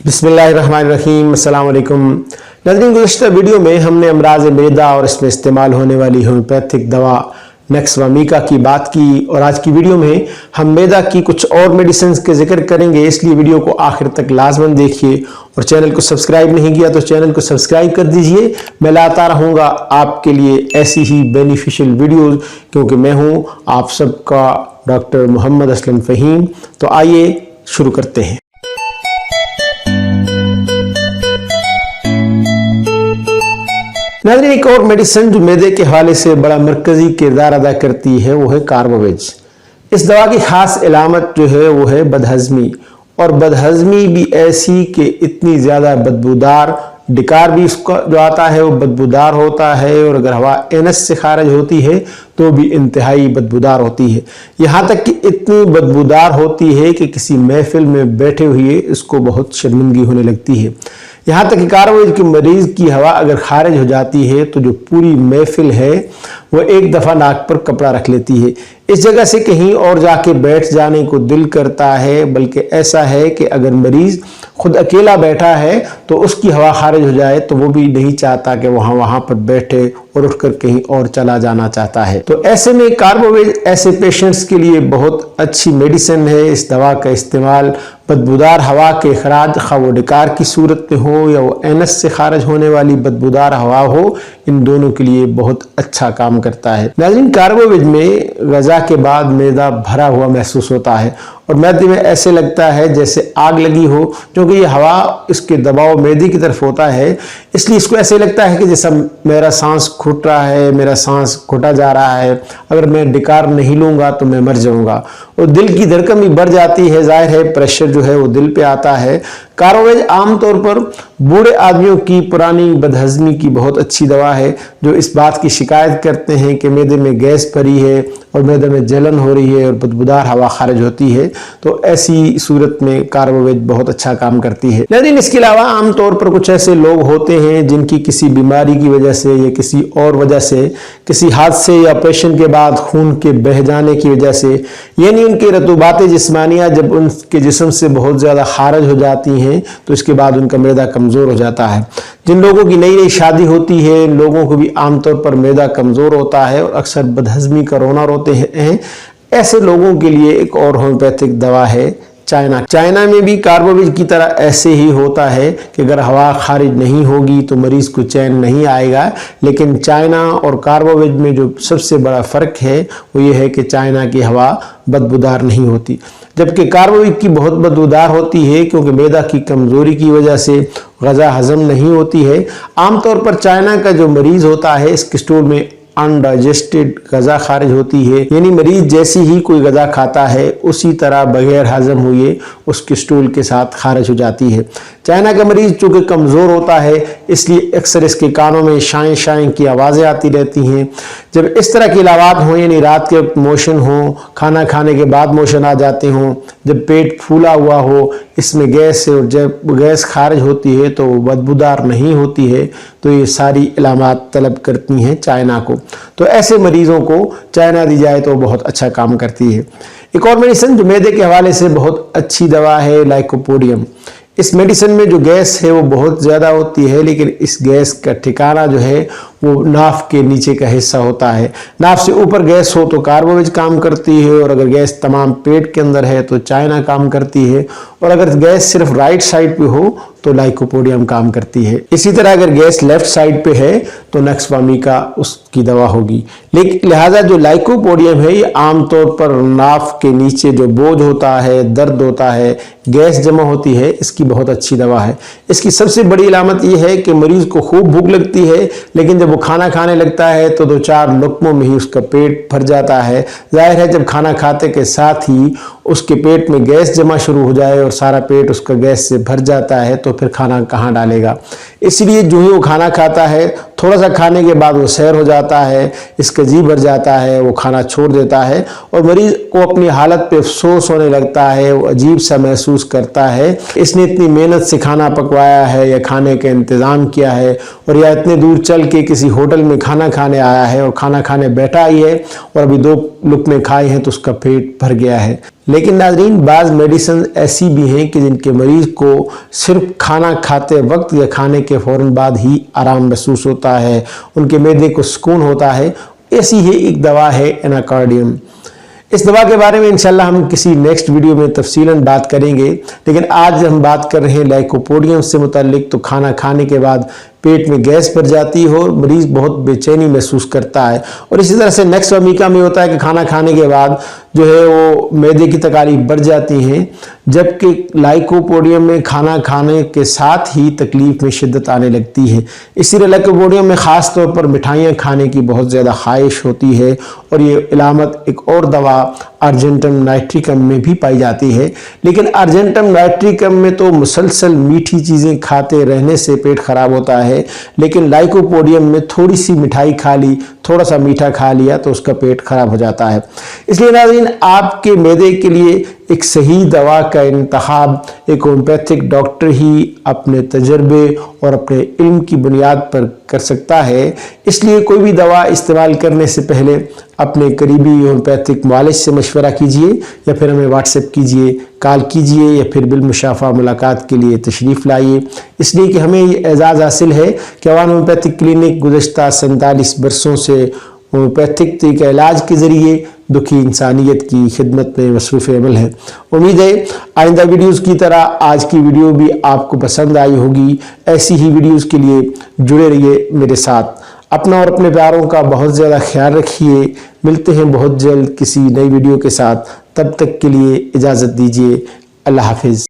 बिस्मिल्लाहिर्रहमानिर्रहीम, अस्सलाम वालेकुम। नाज़रीन, गुज़श्ता वीडियो में हमने अमराज़ मैदा और इसमें इस्तेमाल होने वाली होम्योपैथिक दवा नेक्सवामिका की बात की और आज की वीडियो में हम मैदा की कुछ और मेडिसिन के जिक्र करेंगे, इसलिए वीडियो को आखिर तक लाजमन देखिए और चैनल को सब्सक्राइब नहीं किया तो चैनल को सब्सक्राइब कर दीजिए। मैं लाता रहूँगा आपके लिए ऐसी ही बेनिफिशियल वीडियोज़, क्योंकि मैं हूँ आप सबका डॉक्टर मोहम्मद असलम फ़हीम। तो आइए शुरू करते हैं। नाज़रीन, एक और मेडिसिन जो मैदे के हवाले से बड़ा मरकज़ी किरदार अदा करती है वो है कार्बावेज। इस दवा की ख़ास इलामत जो है वो है बदहज़मी, और बदहज़मी भी ऐसी कि इतनी ज़्यादा बदबूदार, डिकार भी इसका जो आता है वो बदबूदार होता है, और अगर हवा एनस से खारिज होती है तो भी इंतहाई बदबूदार होती है। यहाँ तक कि इतनी बदबूदार होती है कि किसी महफिल में बैठे हुए इसको बहुत शर्मिंदगी होने लगती है। यहाँ तक कि कार्बावेज के मरीज़ की हवा अगर खारिज हो जाती है तो जो पूरी महफिल है वो एक दफ़ा नाक पर कपड़ा रख लेती है। इस जगह से कहीं और जाके बैठ जाने को दिल करता है, बल्कि ऐसा है कि अगर मरीज़ खुद अकेला बैठा है तो उसकी हवा खारिज हो जाए तो वो भी नहीं चाहता कि वहाँ पर बैठे और उठकर कहीं और चला जाना चाहता है। तो ऐसे में कार्बावेज ऐसे पेशेंट्स के लिए बहुत अच्छी मेडिसिन है। इस दवा का इस्तेमाल बदबूदार हवा के अखराज, खा वो डिकार की सूरत में हो या वो एनस से खारिज होने वाली बदबूदार हवा हो, इन दोनों के लिए बहुत अच्छा काम करता है। नाज़रीन, कार्बावेज में ग़ज़ा के बाद मैदा भरा हुआ महसूस होता है और मैदे में ऐसे लगता है जैसे आग लगी हो, क्योंकि ये हवा इसके दबाव मैदे की तरफ होता है, इसलिए इसको ऐसे लगता है कि जैसा मेरा सांस घुट रहा है, मेरा सांस घुटा जा रहा है, अगर मैं डिकार नहीं लूँगा तो मैं मर जाऊँगा। और दिल की धड़कन भी बढ़ जाती है, जाहिर है प्रेशर जो है वो दिल पे आता है। कार्बावेज आमतौर पर बूढ़े आदमियों की पुरानी बदहज़मी की बहुत अच्छी दवा है, जो इस बात की शिकायत करते हैं कि मैदे में गैस भरी है और मैदे में जलन हो रही है और बदबूदार हवा खारिज होती है। तो ऐसी सूरत में कार्बावेज बहुत अच्छा काम करती है। लेकिन इसके अलावा आमतौर पर कुछ ऐसे लोग होते हैं जिनकी किसी बीमारी की वजह से या किसी और वजह से, किसी हादसे या ऑपरेशन के बाद खून के बह जाने की वजह से, यानी उनकी रतूबात जिस्मानिया जब उनके जिस्म से बहुत ज़्यादा खारिज हो जाती हैं तो इसके बाद उनका मैदा कमज़ोर हो जाता है। जिन लोगों की नई नई शादी होती है, इन लोगों को भी आमतौर पर मैदा कमज़ोर होता है और अक्सर बदहज़मी का रोना रोते हैं। ऐसे लोगों के लिए एक और होम्योपैथिक दवा है चाइना। चाइना में भी कार्बावेज की तरह ऐसे ही होता है कि अगर हवा खारिज नहीं होगी तो मरीज़ को चैन नहीं आएगा, लेकिन चाइना और कार्बावेज में जो सबसे बड़ा फ़र्क है वो ये है कि चाइना की हवा बदबूदार नहीं होती, जबकि कार्बावेज की बहुत बदबूदार होती है, क्योंकि मैदा की कमज़ोरी की वजह से ग़ज़ा हज़म नहीं होती है। आमतौर पर चाइना का जो मरीज़ होता है इसके स्टूल में अनडाइजेस्टेड ग़ज़ा खारिज होती है, यानी मरीज़ जैसी ही कोई ग़ज़ा खाता है उसी तरह बगैर हज़म हुए उसके स्टूल के साथ खारिज हो जाती है। चाइना का मरीज़ चूँकि कमज़ोर होता है इसलिए अक्सर इसके कानों में शाएं शाएं की आवाज़ें आती रहती हैं। जब इस तरह की इलावात हों, यानी रात के मोशन हो, खाना खाने के बाद मोशन आ जाते हों, जब पेट फूला हुआ हो, इसमें गैस है और जब गैस खारिज होती है तो बदबूदार नहीं होती है, तो ये सारी इलामात तलब करती हैं चाइना को। तो ऐसे मरीज़ों को चाइना दी जाए तो बहुत अच्छा काम करती है। एक और मेडिसिन जो मैदे के हवाले से बहुत अच्छी दवा है लाइकोपोडियम। इस मेडिसिन में जो गैस है वो बहुत ज़्यादा होती है, लेकिन इस गैस का ठिकाना जो है वो नाफ के नीचे का हिस्सा होता है। नाफ से ऊपर गैस हो तो कार्बावेज काम करती है, और अगर गैस तमाम पेट के अंदर है तो चाइना काम करती है, और अगर गैस सिर्फ राइट साइड पे हो तो लाइकोपोडियम काम करती है। इसी तरह अगर गैस लेफ्ट साइड पे है तो नेक्सवामिका उसकी दवा होगी। लेकिन लिहाजा जो लाइकोपोडियम है ये आमतौर पर नाफ के नीचे जो बोझ होता है, दर्द होता है, गैस जमा होती है, इसकी बहुत अच्छी दवा है। इसकी सबसे बड़ी इलामत ये है कि मरीज़ को खूब भूख लगती है, लेकिन जब वो खाना खाने लगता है तो 2-4 लुक़्मों में ही उसका पेट भर जाता है। जाहिर है जब खाना खाते के साथ ही उसके पेट में गैस जमा शुरू हो जाए और सारा पेट उसका गैस से भर जाता है तो फिर खाना कहाँ डालेगा। इसलिए जो ही वो खाना खाता है थोड़ा सा खाने के बाद वो सैर हो जाता है, इसका जी भर जाता है, वो खाना छोड़ देता है और मरीज़ को अपनी हालत पे अफसोस होने लगता है, वो अजीब सा महसूस करता है इसने इतनी मेहनत से खाना पकवाया है या खाने का इंतज़ाम किया है, और या इतने दूर चल के किसी होटल में खाना खाने आया है और खाना खाने बैठा ही है और अभी 2 लुक़्मे खाए हैं तो उसका पेट भर गया है। लेकिन नाज़रीन बाज़ मेडिसिन ऐसी भी हैं कि जिनके मरीज़ को सिर्फ खाना खाते वक्त या खाने के फ़ौरन बाद ही आराम महसूस होता है, उनके मैदे को सुकून होता है। ऐसी ही एक दवा है एनाकार्डियम। इस दवा के बारे में इंशाल्लाह हम किसी नेक्स्ट वीडियो में तफसीलन बात करेंगे, लेकिन आज हम बात कर रहे हैं लाइकोपोडियम से मुताल्लिक। तो खाना खाने के बाद पेट में गैस भर जाती है और मरीज़ बहुत बेचैनी महसूस करता है। और इसी तरह से नेक्स्ट वमीका में होता है कि खाना खाने के बाद जो है वो मैदे की तकलीफ बढ़ जाती हैं, जबकि लाइकोपोडियम में खाना खाने के साथ ही तकलीफ में शिद्दत आने लगती है। इसी लाइकोपोडियम में ख़ास तौर पर मिठाइयाँ खाने की बहुत ज़्यादा ख्वाहिश होती है और ये इलामत एक और दवा अर्जेंटम नाइट्रिकम में भी पाई जाती है। लेकिन अर्जेंटम नाइट्रिकम में तो मुसलसल मीठी चीज़ें खाते रहने से पेट ख़राब होता है, लेकिन लाइकोपोडियम में थोड़ी सी मिठाई खा ली, थोड़ा सा मीठा खा लिया तो उसका पेट खराब हो जाता है। इसलिए नाज़रीन आपके मैदे के लिए एक सही दवा का इंतखाब एक होम्योपैथिक डॉक्टर ही अपने तजर्बे और अपने इल्म की बुनियाद पर कर सकता है। इसलिए कोई भी दवा इस्तेमाल करने से पहले अपने करीबी होम्योपैथिक मुआलिज से मशवरा कीजिए या फिर हमें व्हाट्सएप कीजिए, कॉल कीजिए या फिर बिलमुशाफा मुलाकात के लिए तशरीफ़ लाइए। इसलिए कि हमें ये एजाज़ हासिल है कि अवान होम्योपैथिक क्लिनिक गुज़श्ता 47 बरसों से होम्योपैथिक तरीक़ा इलाज के ज़रिए दुखी इंसानियत की खिदमत में मसरूफ़ अमल है। उम्मीद है आइंदा वीडियोज़ की तरह आज की वीडियो भी आपको पसंद आई होगी। ऐसी ही वीडियोज़ के लिए जुड़े रहिए मेरे साथ। अपना और अपने प्यारों का बहुत ज़्यादा ख्याल रखिए। मिलते हैं बहुत जल्द किसी नई वीडियो के साथ। तब तक के लिए इजाज़त दीजिए। अल्लाह हाफिज़।